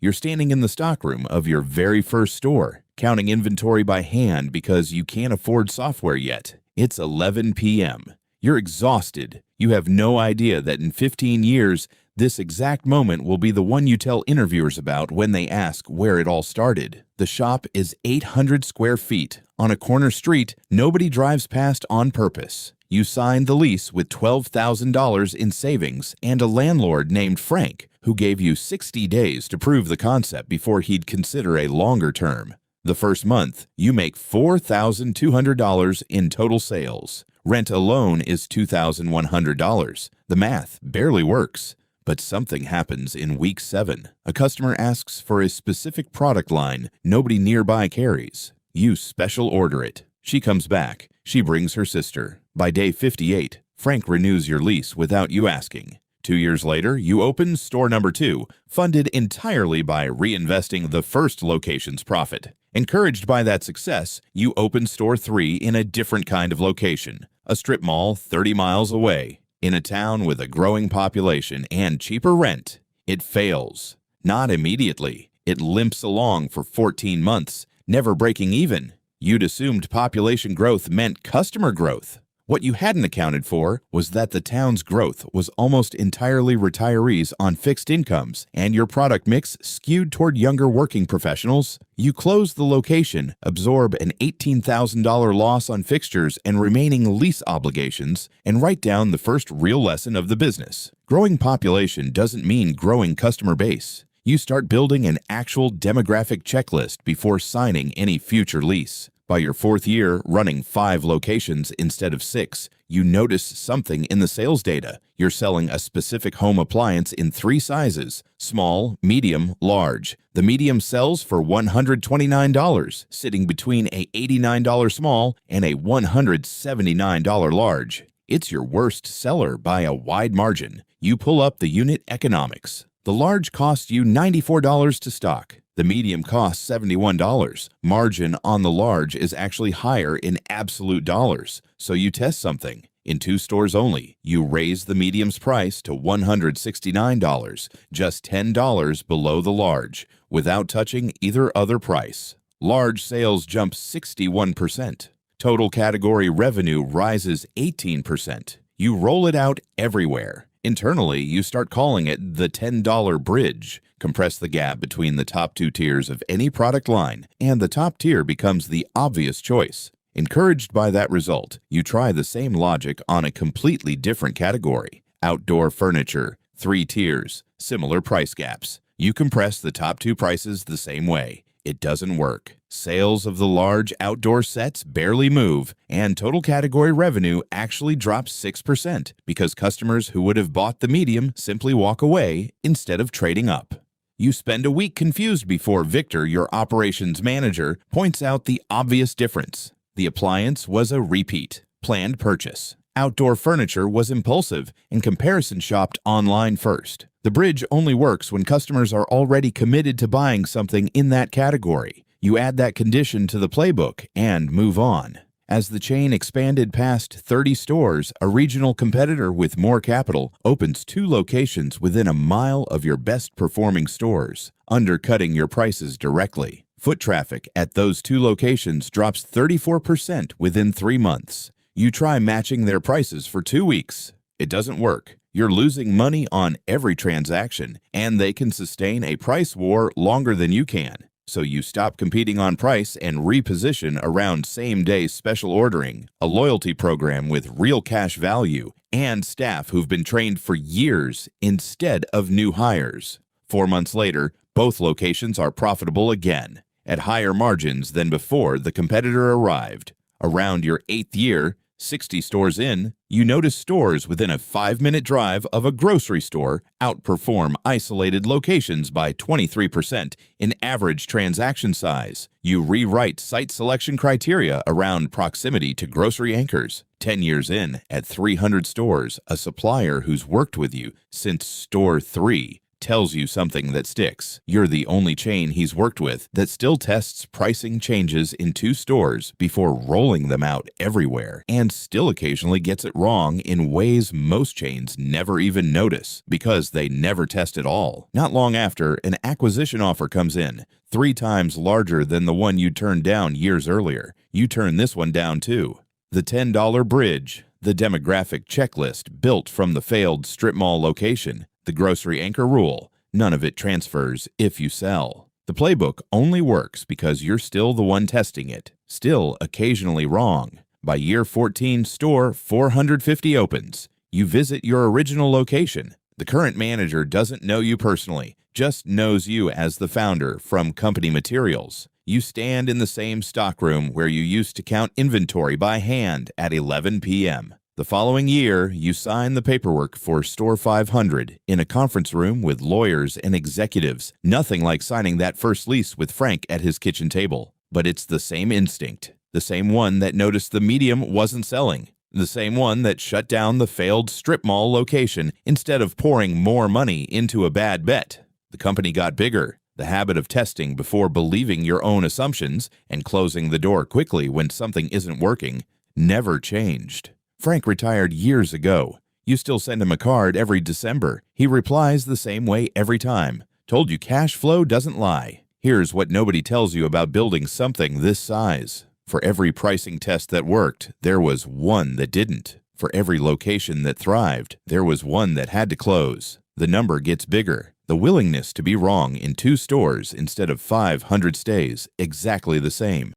You're standing in the stockroom of your very first store, counting inventory by hand because you can't afford software yet. It's 11 p.m. You're exhausted. You have no idea that in 15 years, this exact moment will be the one you tell interviewers about when they ask where it all started. The shop is 800 square feet on a corner street nobody drives past on purpose. You signed the lease with $12,000 in savings and a landlord named Frank, who gave you 60 days to prove the concept before he'd consider a longer term. The first month, you make $4,200 in total sales. Rent alone is $2,100. The math barely works. But something happens in week 7. A customer asks for a specific product line nobody nearby carries. You special order it. She comes back. She brings her sister. By day 58, Frank renews your lease without you asking. 2 years later, you open store number 2, funded entirely by reinvesting the first location's profit. Encouraged by that success, you open store 3 in a different kind of location, a strip mall 30 miles away. In a town with a growing population and cheaper rent, it fails. Not immediately. It limps along for 14 months, never breaking even. You'd assumed population growth meant customer growth. What you hadn't accounted for was that the town's growth was almost entirely retirees on fixed incomes, and your product mix skewed toward younger working professionals. You close the location, absorb an $18,000 loss on fixtures and remaining lease obligations, and write down the first real lesson of the business. Growing population doesn't mean growing customer base. You start building an actual demographic checklist before signing any future lease. By your 4th year, running 5 locations instead of 6, you notice something in the sales data. You're selling a specific home appliance in 3 sizes: small, medium, large. The medium sells for $129, sitting between a $89 small and a $179 large. It's your worst seller by a wide margin. You pull up the unit economics. The large costs you $94 to stock. The medium costs $71. Margin on the large is actually higher in absolute dollars, so you test something. In 2 stores only, you raise the medium's price to $169, just $10 below the large, without touching either other price. Large sales jump 61%. Total category revenue rises 18%. You roll it out everywhere. Internally, you start calling it the $10 bridge. Compress the gap between the top 2 tiers of any product line, and the top tier becomes the obvious choice. Encouraged by that result, you try the same logic on a completely different category. Outdoor furniture, 3 tiers, similar price gaps. You compress the top 2 prices the same way. It doesn't work. Sales of the large outdoor sets barely move, and total category revenue actually drops 6% because customers who would have bought the medium simply walk away instead of trading up. You spend a week confused before Victor, your operations manager, points out the obvious difference. The appliance was a repeat, planned purchase. Outdoor furniture was impulsive and comparison shopped online first. The bridge only works when customers are already committed to buying something in that category. You add that condition to the playbook and move on. As the chain expanded past 30 stores, a regional competitor with more capital opens 2 locations within a mile of your best-performing stores, undercutting your prices directly. Foot traffic at those 2 locations drops 34% within 3 months. You try matching their prices for 2 weeks. It doesn't work. You're losing money on every transaction, and they can sustain a price war longer than you can. So you stop competing on price and reposition around same-day special ordering, a loyalty program with real cash value, and staff who've been trained for years instead of new hires. 4 months later, both locations are profitable again, at higher margins than before the competitor arrived. Around your 8th year, 60 stores in, you notice stores within a 5-minute drive of a grocery store outperform isolated locations by 23% in average transaction size. You rewrite site selection criteria around proximity to grocery anchors. 10 years in, at 300 stores, a supplier who's worked with you since store 3 tells you something that sticks. You're the only chain he's worked with that still tests pricing changes in 2 stores before rolling them out everywhere, and still occasionally gets it wrong in ways most chains never even notice because they never test at all. Not long after, an acquisition offer comes in, 3 times larger than the one you turned down years earlier. You turn this one down too. The $10 bridge, the demographic checklist built from the failed strip mall location, the grocery anchor rule, none of it transfers if you sell. The playbook only works because you're still the one testing it, still occasionally wrong. By year 14, store 450 opens. You visit your original location. The current manager doesn't know you personally, just knows you as the founder from company materials. You stand in the same stockroom where you used to count inventory by hand at 11 p.m. The following year, you sign the paperwork for Store 500 in a conference room with lawyers and executives. Nothing like signing that first lease with Frank at his kitchen table. But it's the same instinct, the same one that noticed the medium wasn't selling, the same one that shut down the failed strip mall location instead of pouring more money into a bad bet. The company got bigger. The habit of testing before believing your own assumptions and closing the door quickly when something isn't working never changed. Frank retired years ago. You still send him a card every December. He replies the same way every time. Told you cash flow doesn't lie. Here's what nobody tells you about building something this size. For every pricing test that worked, there was one that didn't. For every location that thrived, there was one that had to close. The number gets bigger. The willingness to be wrong in 2 stores instead of 500 stays exactly the same.